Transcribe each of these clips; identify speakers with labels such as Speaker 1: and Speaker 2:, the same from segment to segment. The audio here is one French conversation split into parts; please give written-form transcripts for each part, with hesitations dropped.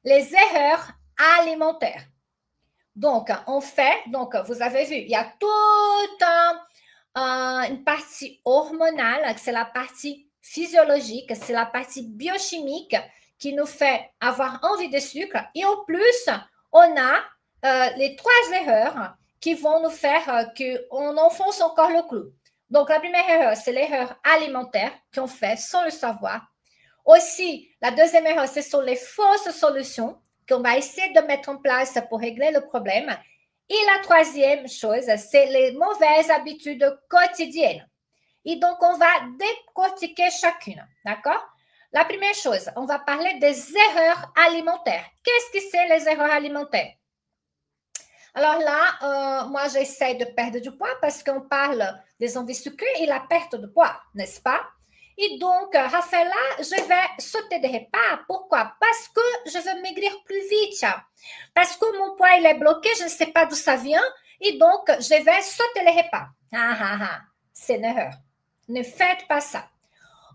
Speaker 1: les erreurs alimentaires. Donc, on fait, donc vous avez vu, il y a toute une partie hormonale, c'est la partie physiologique, c'est la partie biochimique qui nous fait avoir envie de sucre. Et en plus, on a les 3 erreurs qui vont nous faire qu'on enfonce encore le clou. Donc, la première erreur, c'est l'erreur alimentaire qu'on fait sans le savoir. Aussi, la deuxième erreur, ce sont les fausses solutions qu'on va essayer de mettre en place pour régler le problème. Et la troisième chose, c'est les mauvaises habitudes quotidiennes. Et donc, on va décortiquer chacune, d'accord? La première chose, on va parler des erreurs alimentaires. Qu'est-ce que c'est les erreurs alimentaires? Alors là, moi, j'essaie de perdre du poids parce qu'on parle des envies sucrées et la perte de poids, n'est-ce pas? Et donc, Raphaël, je vais sauter des repas. Pourquoi? Parce que je veux maigrir plus vite. Parce que mon poids, il est bloqué, je ne sais pas d'où ça vient. Et donc, je vais sauter les repas. C'est une erreur. Ne faites pas ça.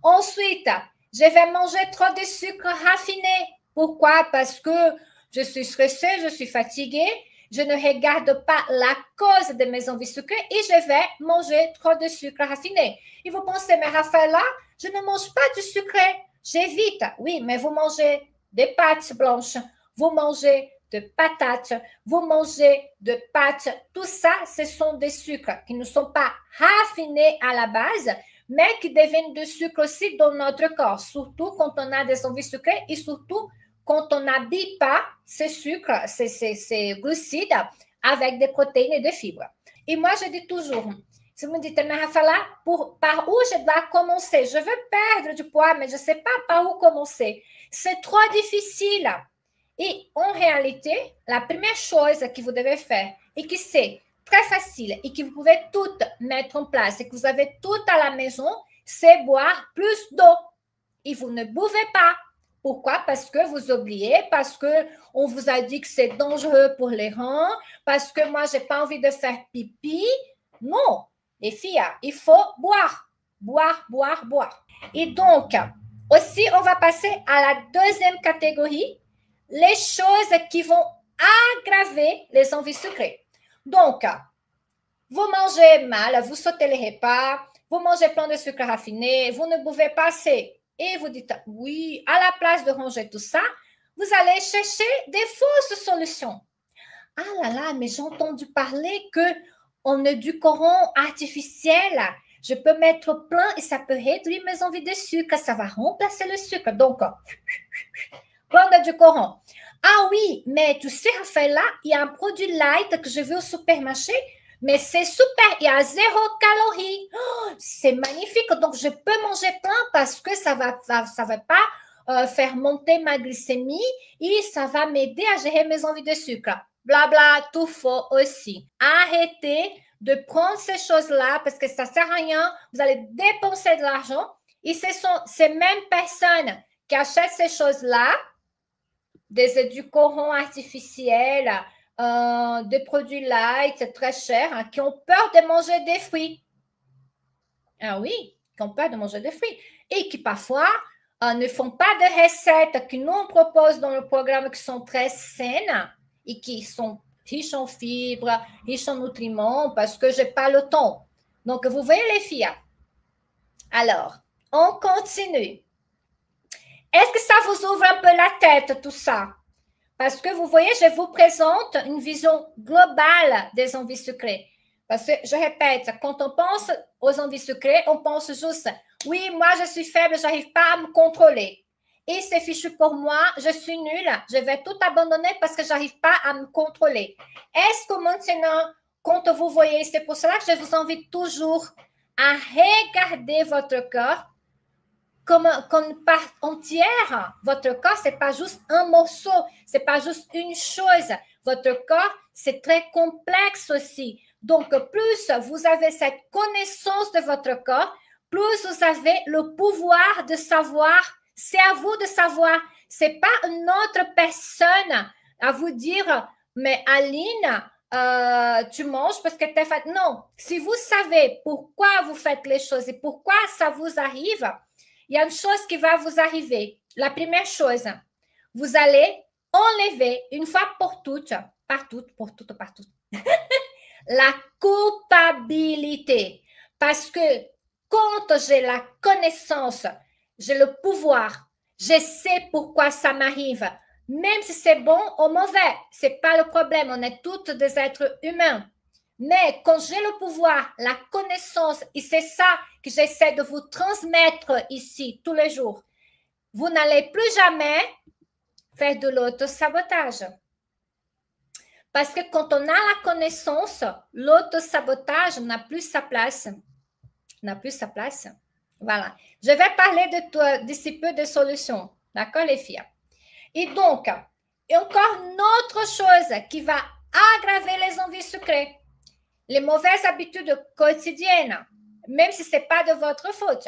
Speaker 1: Ensuite, je vais manger trop de sucre raffiné. Pourquoi? Parce que je suis stressée, je suis fatiguée. Je ne regarde pas la cause de mes envies sucrées et je vais manger trop de sucre raffiné. Et vous pensez, mais Raphaël, je ne mange pas du sucré, j'évite. Oui, mais vous mangez des pâtes blanches, vous mangez de patates, vous mangez de pâtes. Tout ça, ce sont des sucres qui ne sont pas raffinés à la base, mais qui deviennent du sucre aussi dans notre corps, surtout quand on a des envies sucrées et surtout quand on n'habille pas ces sucres, ces glucides avec des protéines et des fibres. Et moi, je dis toujours, si vous me dites, mais Rafala, par où je dois commencer? Je veux perdre du poids, mais je ne sais pas par où commencer. C'est trop difficile. Et en réalité, la première chose que vous devez faire et que c'est très facile et que vous pouvez tout mettre en place et que vous avez tout à la maison, c'est boire plus d'eau. Et vous ne buvez pas. Pourquoi? Parce que vous oubliez, parce qu'on vous a dit que c'est dangereux pour les reins, parce que moi, je n'ai pas envie de faire pipi. Non, les filles, il faut boire, boire, boire, boire. Et donc, aussi, on va passer à la deuxième catégorie, les choses qui vont aggraver les envies sucrées. Donc, vous mangez mal, vous sautez les repas, vous mangez plein de sucre raffiné, vous ne buvez pas assez. Et vous dites, oui, à la place de ranger tout ça, vous allez chercher des fausses solutions. Ah là là, mais j'ai entendu parler qu'on a du coron artificiel. Je peux mettre plein et ça peut réduire mes envies de sucre. Ça va remplacer le sucre. Donc, plein d'édulcorants. Ah oui, mais tu sais, Raphaël, il y a un produit light que je veux au supermarché, mais c'est super, il y a 0 calories. Oh, c'est magnifique, donc je peux manger plein parce que ça va pas faire monter ma glycémie et ça va m'aider à gérer mes envies de sucre. Blabla, tout faux aussi. Arrêtez de prendre ces choses-là parce que ça ne sert à rien. Vous allez dépenser de l'argent et ce sont ces mêmes personnes qui achètent ces choses-là, des édulcorants artificiels, des produits light très chers, qui ont peur de manger des fruits. Ah oui, qui ont peur de manger des fruits. Et qui parfois ne font pas de recettes que nous on propose dans le programme qui sont très saines et qui sont riches en fibres, riches en nutriments, parce que je n'ai pas le temps. Donc, vous voyez les filles. Alors, on continue. Est-ce que ça vous ouvre un peu la tête, tout ça? Parce que vous voyez, je vous présente une vision globale des envies sucrées. Parce que, je répète, quand on pense aux envies sucrées, on pense juste, oui, moi, je suis faible, je n'arrive pas à me contrôler. Et c'est fichu pour moi, je suis nulle, je vais tout abandonner parce que je n'arrive pas à me contrôler. Est-ce que maintenant, quand vous voyez, c'est pour cela que je vous invite toujours à regarder votre corps comme une part entière. Votre corps, ce n'est pas juste un morceau, ce n'est pas juste une chose. Votre corps, c'est très complexe aussi. Donc, plus vous avez cette connaissance de votre corps, plus vous avez le pouvoir de savoir. C'est à vous de savoir. Ce n'est pas une autre personne à vous dire, mais Aline, tu manges parce que tu es faite. Non, si vous savez pourquoi vous faites les choses et pourquoi ça vous arrive, il y a une chose qui va vous arriver. La première chose, vous allez enlever une fois pour toutes, partout, la culpabilité. Parce que quand j'ai la connaissance, j'ai le pouvoir, je sais pourquoi ça m'arrive, même si c'est bon ou mauvais, c'est pas le problème, on est tous des êtres humains. Mais quand j'ai le pouvoir, la connaissance, et c'est ça que j'essaie de vous transmettre ici tous les jours, vous n'allez plus jamais faire de l'auto-sabotage. Parce que quand on a la connaissance, l'auto-sabotage n'a plus sa place. N'a plus sa place. Voilà. Je vais parler d'ici peu de solutions. D'accord, les filles? Et donc, et encore une autre chose qui va aggraver les envies secrètes, les mauvaises habitudes quotidiennes, même si ce n'est pas de votre faute.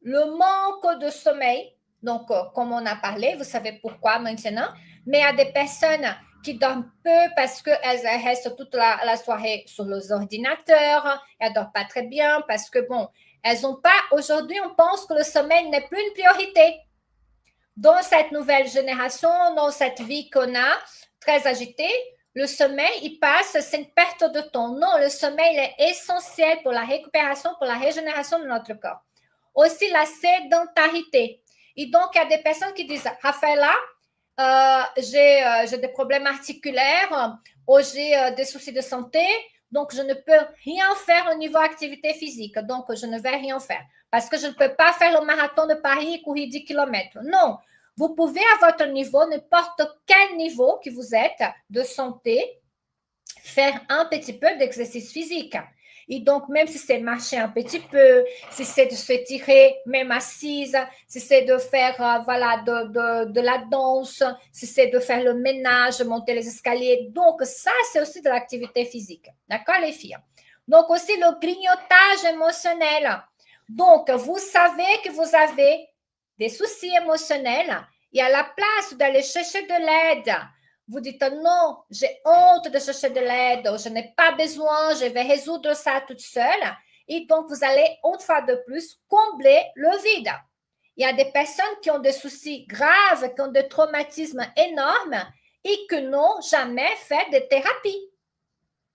Speaker 1: Le manque de sommeil, donc comme on a parlé, vous savez pourquoi maintenant, mais il y a des personnes qui dorment peu parce qu'elles restent toute la soirée sur les ordinateurs, elles ne dorment pas très bien parce que, bon, elles n'ont pas, aujourd'hui, on pense que le sommeil n'est plus une priorité. Dans cette nouvelle génération, dans cette vie qu'on a, très agitée, le sommeil, il passe, c'est une perte de temps. Non, le sommeil est essentiel pour la récupération, pour la régénération de notre corps. Aussi, la sédentarité. Et donc, il y a des personnes qui disent, Raphaëla, j'ai des problèmes articulaires, ou j'ai des soucis de santé, donc je ne peux rien faire au niveau activité physique. Donc, je ne vais rien faire parce que je ne peux pas faire le marathon de Paris et courir 10 km. Non, vous pouvez à votre niveau, n'importe quel niveau que vous êtes de santé, faire un petit peu d'exercice physique. Et donc, même si c'est marcher un petit peu, si c'est de se tirer même assise, si c'est de faire voilà, de la danse, si c'est de faire le ménage, monter les escaliers. Donc, ça, c'est aussi de l'activité physique. D'accord, les filles? Donc, aussi le grignotage émotionnel. Donc, vous savez que vous avez des soucis émotionnels et à la place d'aller chercher de l'aide, vous dites non, j'ai honte de chercher de l'aide, je n'ai pas besoin, je vais résoudre ça toute seule. Et donc, vous allez, une fois de plus, combler le vide. Il y a des personnes qui ont des soucis graves, qui ont des traumatismes énormes et qui n'ont jamais fait de thérapie.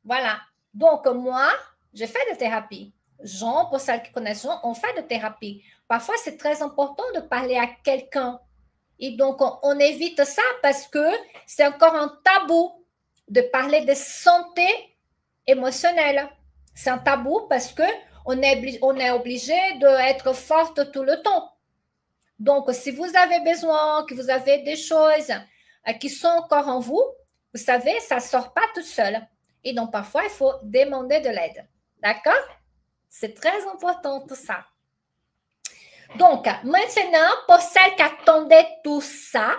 Speaker 1: Voilà. Donc, moi, j'ai fait de thérapie. Jean, pour celles qui connaissent Jean, ont fait de thérapie. Parfois, c'est très important de parler à quelqu'un. Et donc, on évite ça parce que c'est encore un tabou de parler de santé émotionnelle. C'est un tabou parce qu'on est obligé d'être forte tout le temps. Donc, si vous avez besoin, que vous avez des choses qui sont encore en vous, vous savez, ça ne sort pas tout seul. Et donc, parfois, il faut demander de l'aide. D'accord? C'est très important tout ça. Donc, maintenant, pour celles qui attendaient tout ça,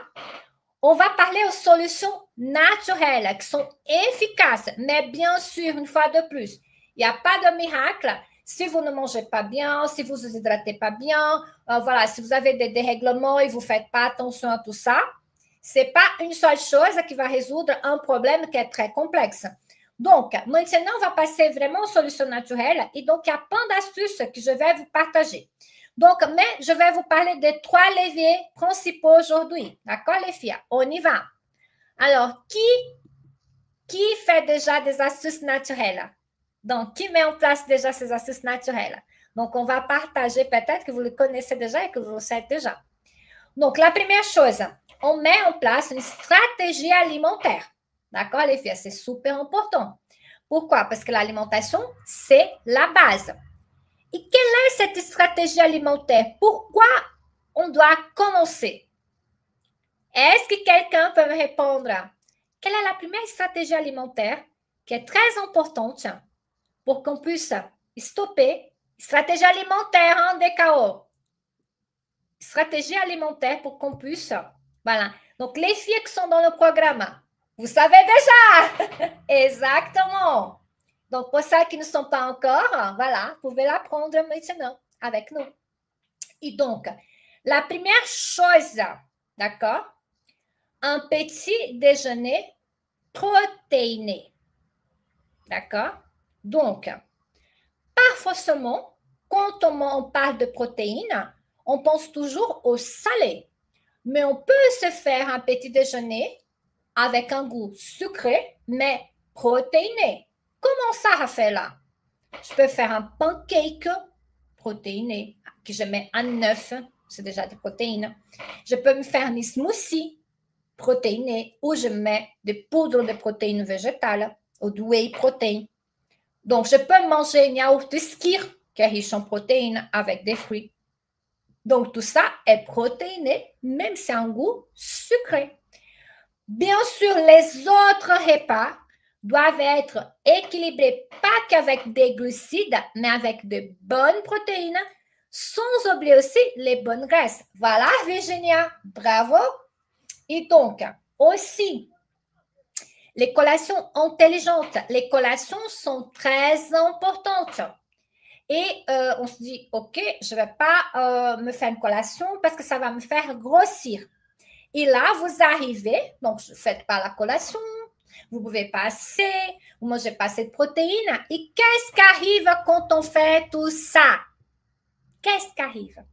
Speaker 1: on va parler aux solutions naturelles qui sont efficaces. Mais bien sûr, une fois de plus, il n'y a pas de miracle. Si vous ne mangez pas bien, si vous ne vous hydratez pas bien, voilà, si vous avez des dérèglements et vous ne faites pas attention à tout ça, ce n'est pas une seule chose qui va résoudre un problème qui est très complexe. Donc, maintenant, on va passer vraiment aux solutions naturelles. Et donc, il y a plein d'astuces que je vais vous partager. Donc, mais je vais vous parler des 3 leviers principaux aujourd'hui. D'accord, les filles? On y va. Alors, qui fait déjà des astuces naturelles? Donc, qui met en place déjà ces astuces naturelles? Donc, on va partager, peut-être que vous le connaissez déjà et que vous le savez déjà. Donc, la première chose, on met en place une stratégie alimentaire. D'accord, les filles? C'est super important. Pourquoi? Parce que l'alimentation, c'est la base. Et quelle est cette stratégie alimentaire? Pourquoi on doit commencer? Est-ce que quelqu'un peut me répondre? Quelle est la première stratégie alimentaire qui est très importante pour qu'on puisse stopper? Stratégie alimentaire en DKO. Stratégie alimentaire pour qu'on puisse... Voilà. Donc, les filles qui sont dans le programme, vous savez déjà. Exactement. Donc, pour celles qui ne sont pas encore, voilà, vous pouvez l'apprendre maintenant avec nous. Et donc, la première chose, d'accord, un petit déjeuner protéiné. D'accord? Donc, pas forcément, quand on parle de protéines, on pense toujours au salé. Mais on peut se faire un petit déjeuner avec un goût sucré, mais protéiné. Comment ça, Raphaël? Je peux faire un pancake protéiné, que je mets un œuf, c'est déjà des protéines. Je peux me faire un smoothie protéiné où je mets des poudres de protéines végétales ou du whey protein. Donc, je peux manger un yaourt de skyr qui est riche en protéines avec des fruits. Donc, tout ça est protéiné, même si c'est un goût sucré. Bien sûr, les autres repas doivent être équilibrés, pas qu'avec des glucides, mais avec de bonnes protéines, sans oublier aussi les bonnes graisses. Voilà, Virginia, bravo. Et donc, aussi, les collations intelligentes, les collations sont très importantes. Et on se dit, OK, je ne vais pas me faire une collation parce que ça va me faire grossir. Et là, vous arrivez, donc ne faites pas la collation, vous pouvez passer, vous mangez pas assez de protéines. Et qu'est-ce qui arrive quand on fait tout ça? Qu'est-ce qui arrive?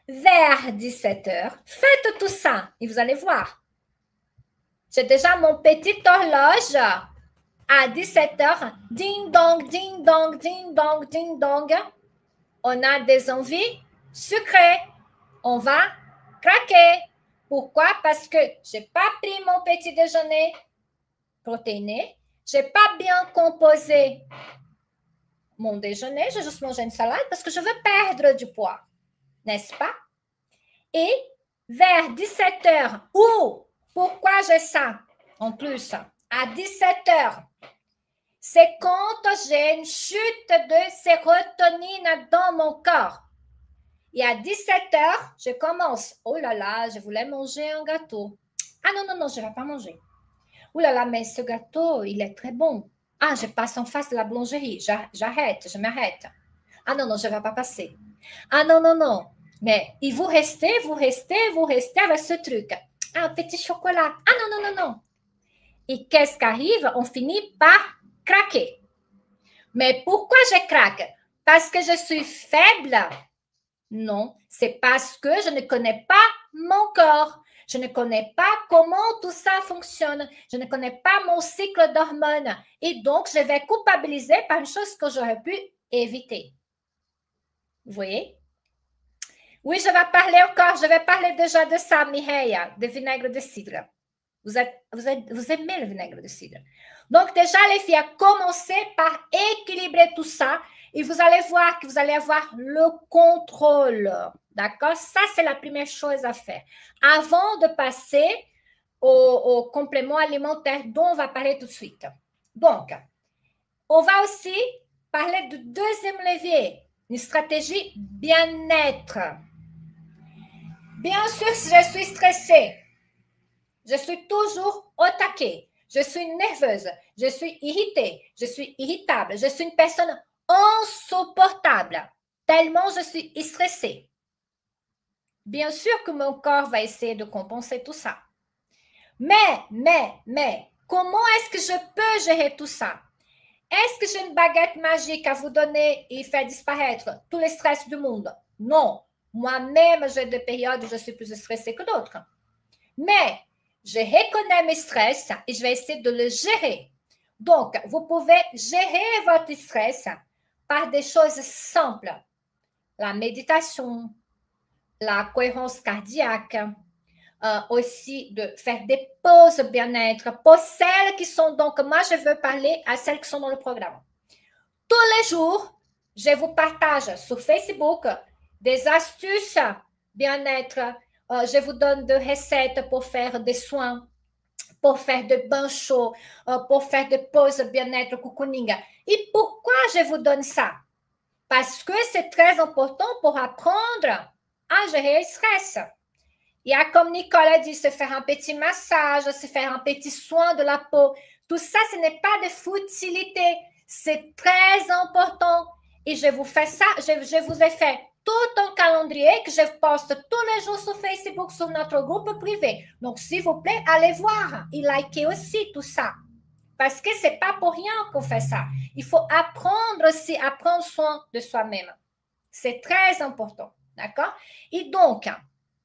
Speaker 1: Vers 17h, faites tout ça et vous allez voir. J'ai déjà mon petite horloge à 17h. Ding dong, ding dong, ding dong, ding dong. On a des envies sucrées. On va craquer. Pourquoi? Parce que je n'ai pas pris mon petit déjeuner protéiné. Je n'ai pas bien composé mon déjeuner. J'ai juste mangé une salade parce que je veux perdre du poids. N'est-ce pas? Et vers 17h, ou pourquoi j'ai ça en plus? À 17h, c'est quand j'ai une chute de sérotonine dans mon corps. Et à 17h, je commence. Oh là là, je voulais manger un gâteau. Ah non, non, non, je ne vais pas manger. Oh là là, mais ce gâteau, il est très bon. Ah, je passe en face de la boulangerie. J'arrête, je m'arrête. Ah non, non, je ne vais pas passer. Ah non, non, non. Mais et vous restez avec ce truc. Ah, un petit chocolat. Ah non, non, non, non. Et qu'est-ce qui arrive? On finit par craquer. Mais pourquoi je craque? Parce que je suis faible? Non, c'est parce que je ne connais pas mon corps. Je ne connais pas comment tout ça fonctionne. Je ne connais pas mon cycle d'hormones. Et donc, je vais culpabiliser par une chose que j'aurais pu éviter. Vous voyez? Oui, je vais parler encore. Je vais parler déjà de ça, Mireia, de vinaigre de cidre. Vous aimez le vinaigre de cidre. Donc, déjà, les filles, commencez par équilibrer tout ça et vous allez voir que vous allez avoir le contrôle. D'accord? Ça, c'est la première chose à faire. Avant de passer au complément alimentaire dont on va parler tout de suite. Donc, on va aussi parler du deuxième levier, une stratégie bien-être. Bien sûr, si je suis stressée, je suis toujours au taquet. Je suis nerveuse. Je suis irritée. Je suis irritable. Je suis une personne insupportable. Tellement je suis stressée. Bien sûr que mon corps va essayer de compenser tout ça. Mais, comment est-ce que je peux gérer tout ça? Est-ce que j'ai une baguette magique à vous donner et faire disparaître tous les stress du monde? Non. Moi-même, j'ai des périodes où je suis plus stressée que d'autres. Mais je reconnais mes stress et je vais essayer de le gérer. Donc, vous pouvez gérer votre stress par des choses simples. La méditation, la cohérence cardiaque, aussi de faire des pauses bien-être pour celles qui sont, donc moi je veux parler à celles qui sont dans le programme. Tous les jours, je vous partage sur Facebook des astuces bien-être. Je vous donne des recettes pour faire des soins, pour faire des bains chauds, pour faire des pauses bien-être cocooning. Et pourquoi je vous donne ça? Parce que c'est très important pour apprendre à gérer le stress. Il y a, comme Nicole a dit, se faire un petit massage, se faire un petit soin de la peau. Tout ça, ce n'est pas de futilité. C'est très important. Et je vous fais ça, je vous ai fait tout un calendrier que je poste tous les jours sur Facebook, sur notre groupe privé. Donc, s'il vous plaît, allez voir et likez aussi tout ça. Parce que ce n'est pas pour rien qu'on fait ça. Il faut apprendre aussi à prendre soin de soi-même. C'est très important. D'accord? Et donc,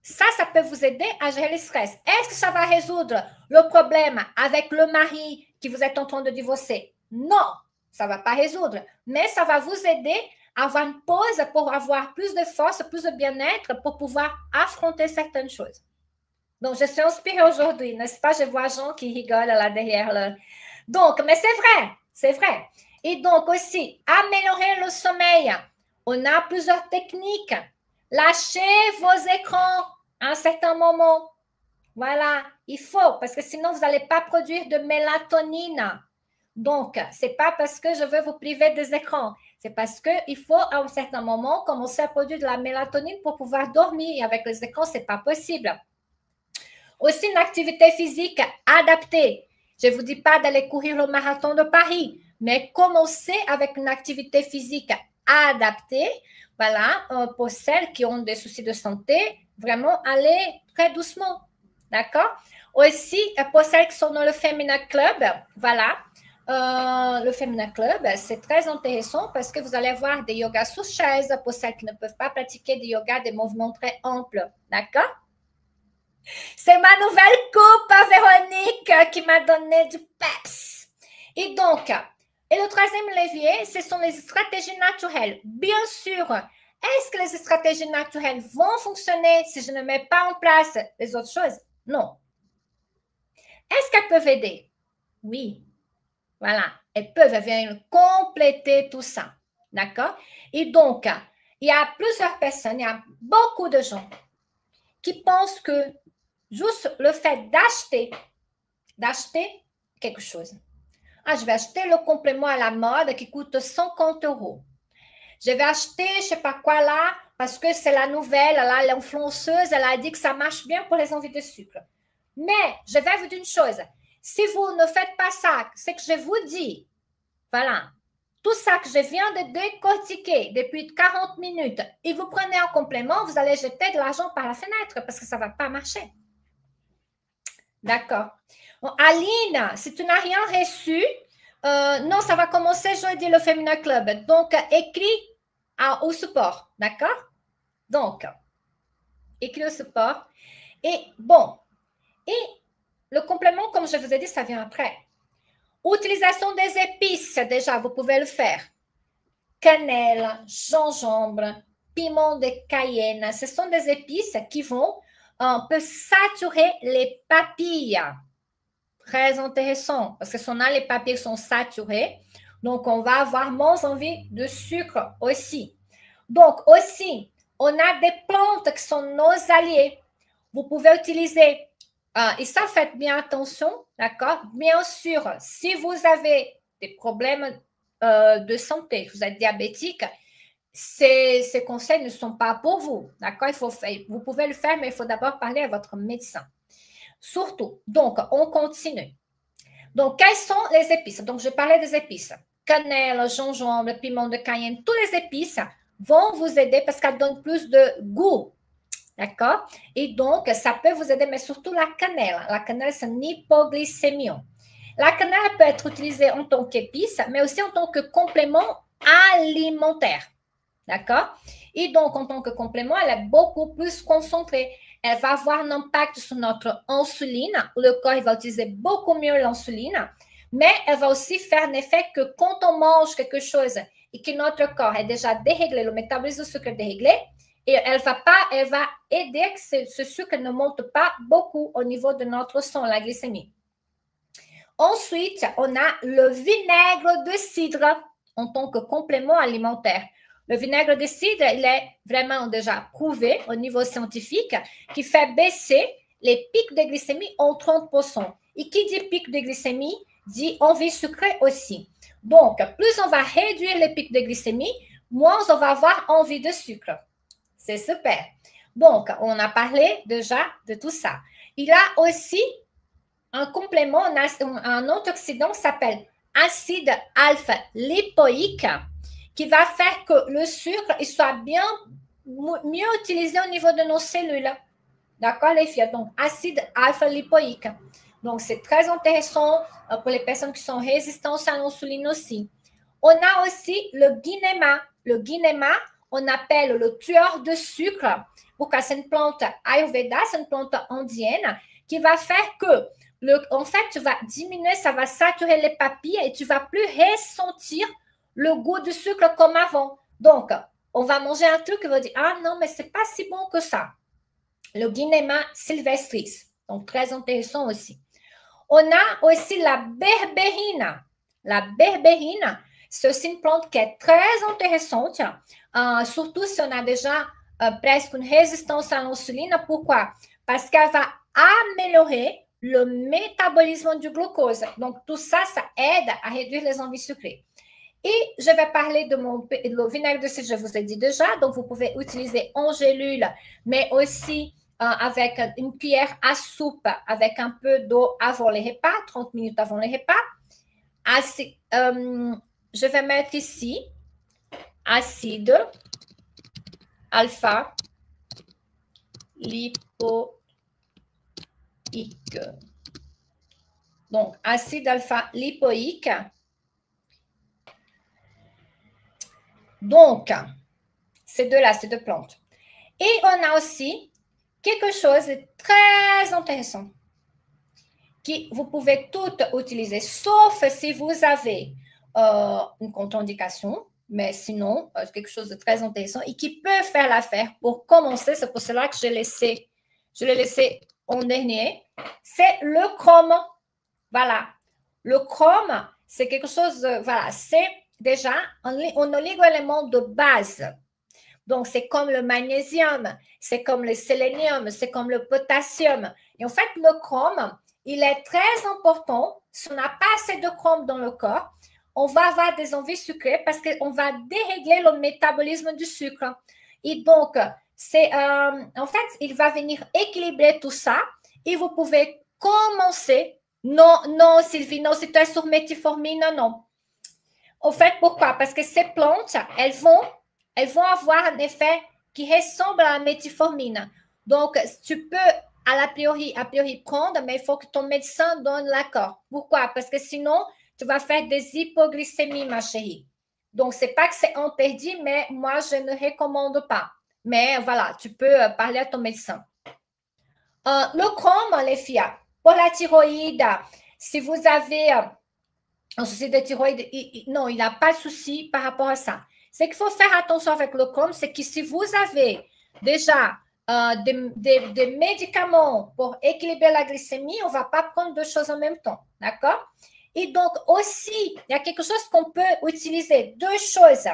Speaker 1: Ça peut vous aider à gérer le stress. Est-ce que ça va résoudre le problème avec le mari qui vous êtes en train de divorcer? Non, ça ne va pas résoudre. Mais ça va vous aider à avoir une pause pour avoir plus de force, plus de bien-être pour pouvoir affronter certaines choses. Donc, je suis inspirée aujourd'hui, n'est-ce pas? Je vois Jean qui rigole là derrière. Là. Donc, mais c'est vrai, c'est vrai. Et donc aussi, améliorer le sommeil. On a plusieurs techniques. Lâchez vos écrans à un certain moment. Voilà, il faut, parce que sinon, vous n'allez pas produire de mélatonine. Donc, ce n'est pas parce que je veux vous priver des écrans. C'est parce qu'il faut, à un certain moment, commencer à produire de la mélatonine pour pouvoir dormir. Et avec les écrans, ce n'est pas possible. Aussi, une activité physique adaptée. Je ne vous dis pas d'aller courir le marathon de Paris, mais commencer avec une activité physique adaptée. Voilà, pour celles qui ont des soucis de santé, vraiment aller très doucement. D'accord? Aussi, pour celles qui sont dans le Femina Club, voilà, le Femina Club, c'est très intéressant parce que vous allez avoir des yogas sous chaise pour celles qui ne peuvent pas pratiquer des yogas, des mouvements très amples. D'accord? C'est ma nouvelle coupe, Véronique, qui m'a donné du peps. Et donc, et le troisième levier, ce sont les stratégies naturelles. Bien sûr, est-ce que les stratégies naturelles vont fonctionner si je ne mets pas en place les autres choses? Non. Est-ce qu'elles peuvent aider? Oui. Voilà. Elles peuvent venir compléter tout ça. D'accord? Et donc, il y a plusieurs personnes, il y a beaucoup de gens qui pensent que juste le fait d'acheter quelque chose. Ah, je vais acheter le complément à la mode qui coûte 50 €. Je vais acheter je ne sais pas quoi là parce que c'est la nouvelle, là, l'influenceuse, elle a dit que ça marche bien pour les envies de sucre. Mais je vais vous dire une chose. Si vous ne faites pas ça, c'est que je vous dis, voilà, tout ça que je viens de décortiquer depuis 40 minutes et vous prenez un complément, vous allez jeter de l'argent par la fenêtre parce que ça ne va pas marcher. D'accord. Bon, Aline, si tu n'as rien reçu, non, ça va commencer jeudi le Femina Club. Donc, écris au support. D'accord? Donc, écris au support. Et bon, et le complément, comme je vous ai dit, ça vient après. Utilisation des épices, déjà, vous pouvez le faire. Cannelle, gingembre, piment de Cayenne, ce sont des épices qui vont peut saturer les papilles. Très intéressant, parce que si on a les papilles qui sont saturées, donc on va avoir moins envie de sucre aussi. Donc aussi, on a des plantes qui sont nos alliés. Vous pouvez utiliser, et ça faites bien attention, d'accord? Bien sûr, si vous avez des problèmes de santé, vous êtes diabétique, ces conseils ne sont pas pour vous, d'accord? Vous pouvez le faire, mais il faut d'abord parler à votre médecin. Surtout, donc, on continue. Donc, quelles sont les épices? Donc, je parlais des épices. Cannelle, gingembre, piment de Cayenne, toutes les épices vont vous aider parce qu'elles donnent plus de goût. D'accord? Et donc, ça peut vous aider, mais surtout la cannelle. La cannelle, c'est un hypoglycémion. La cannelle peut être utilisée en tant qu'épice, mais aussi en tant que complément alimentaire. D'accord? Et donc, en tant que complément, elle est beaucoup plus concentrée. Elle va avoir un impact sur notre insuline. Le corps il va utiliser beaucoup mieux l'insuline, mais elle va aussi faire un effet que quand on mange quelque chose et que notre corps est déjà déréglé, le métabolisme du sucre est déréglé, et elle va aider que ce sucre ne monte pas beaucoup au niveau de notre sang, la glycémie. Ensuite, on a le vinaigre de cidre en tant que complément alimentaire. Le vinaigre de cidre, il est vraiment déjà prouvé au niveau scientifique qui fait baisser les pics de glycémie en 30%. Et qui dit pic de glycémie, dit envie sucrée aussi. Donc, plus on va réduire les pics de glycémie, moins on va avoir envie de sucre. C'est super. Donc, on a parlé déjà de tout ça. Il y a aussi un complément, un antioxydant qui s'appelle acide alpha-lipoïque qui va faire que le sucre il soit bien mieux utilisé au niveau de nos cellules. D'accord, les filles? Donc, acide alpha-lipoïque. Donc, c'est très intéressant pour les personnes qui sont résistantes à l'insuline aussi. On a aussi le guinéma. Le guinéma, on appelle le tueur de sucre. Pourquoi? C'est une plante Ayurveda, c'est une plante indienne qui va faire que, en fait, tu vas diminuer, ça va saturer les papilles et tu vas plus ressentir le goût du sucre comme avant. Donc, on va manger un truc et on va dire, ah non, mais c'est pas si bon que ça. Le Guinéma sylvestris, donc très intéressant aussi. On a aussi la berbérine. La berbérine, c'est aussi une plante qui est très intéressante, surtout si on a déjà presque une résistance à l'insuline. Pourquoi? Parce qu'elle va améliorer le métabolisme du glucose. Donc, tout ça, ça aide à réduire les envies sucrées. Et je vais parler de le vinaigre de cidre, je vous ai dit déjà. Donc, vous pouvez utiliser en gélule, mais aussi avec une cuillère à soupe, avec un peu d'eau avant les repas, 30 minutes avant les repas. Je vais mettre ici acide alpha lipoïque. Donc, acide alpha lipoïque. Donc, ces deux-là, ces deux plantes. Et on a aussi quelque chose de très intéressant que vous pouvez toutes utiliser, sauf si vous avez une contre-indication, mais sinon, c'est quelque chose de très intéressant et qui peut faire l'affaire pour commencer. C'est pour cela que je l'ai laissé en dernier. C'est le chrome. Voilà. Le chrome, c'est quelque chose, voilà, c'est déjà un oligo-élément de base. Donc, c'est comme le magnésium, c'est comme le sélénium, c'est comme le potassium. Et en fait, le chrome, il est très important. Si on n'a pas assez de chrome dans le corps, on va avoir des envies sucrées parce qu'on va dérégler le métabolisme du sucre. Et donc, en fait, il va venir équilibrer tout ça et vous pouvez commencer. Non, Sylvie, non, si tu es sur métformine, non. En fait, pourquoi? Parce que ces plantes, elles vont avoir un effet qui ressemble à la métformine. Donc, tu peux a priori prendre, mais il faut que ton médecin donne l'accord. Pourquoi? Parce que sinon, tu vas faire des hypoglycémies, ma chérie. Donc, c'est pas que c'est interdit, mais moi, je ne recommande pas. Mais voilà, tu peux parler à ton médecin. Le chrome, les filles, pour la thyroïde, si vous avez un souci de thyroïde, non, il n'a pas de souci par rapport à ça. Ce qu'il faut faire attention avec le chrome, c'est que si vous avez déjà des médicaments pour équilibrer la glycémie, on ne va pas prendre deux choses en même temps. D'accord? Et donc, aussi, il y a quelque chose qu'on peut utiliser. Deux choses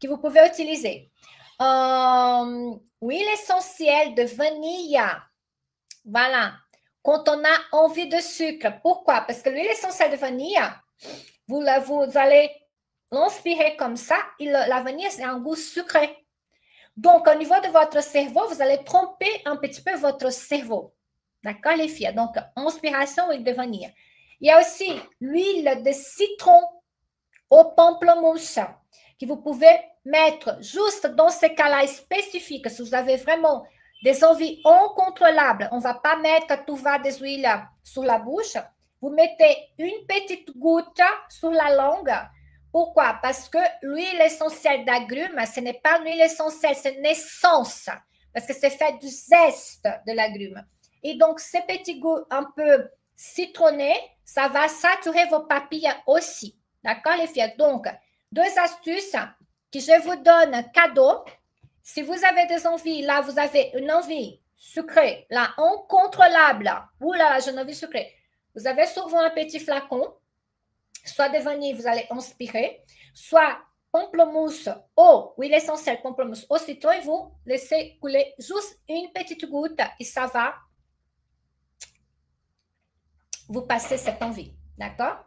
Speaker 1: que vous pouvez utiliser. Huile essentielle de vanille. Voilà. Quand on a envie de sucre. Pourquoi? Parce que l'huile essentielle de vanille, vous allez l'inspirer comme ça et la vanille, c'est un goût sucré. Donc, au niveau de votre cerveau, vous allez tromper un petit peu votre cerveau. D'accord, les filles? Donc, inspiration, huile de vanille. Il y a aussi l'huile de citron au pamplemousse que vous pouvez mettre juste dans ces cas-là spécifiques. Si vous avez vraiment des envies incontrôlables, on ne va pas mettre tout va des huiles sur la bouche. Vous mettez une petite goutte sur la langue. Pourquoi? Parce que l'huile essentielle d'agrumes, ce n'est pas une huile essentielle, c'est une essence. Parce que c'est fait du zeste de l'agrume. Et donc, ces petits goûts un peu citronnés, ça va saturer vos papilles aussi. D'accord, les filles? Donc, deux astuces que je vous donne cadeau. Si vous avez des envies, là, vous avez une envie sucrée, là, incontrôlable. Ouh là là, j'ai une envie sucrée. Vous avez sur vous un petit flacon, soit de vanille, vous allez inspirer, soit pamplemousse ou huile essentielle pamplemousse au citron et vous laissez couler juste une petite goutte et ça va vous passer cette envie. D'accord?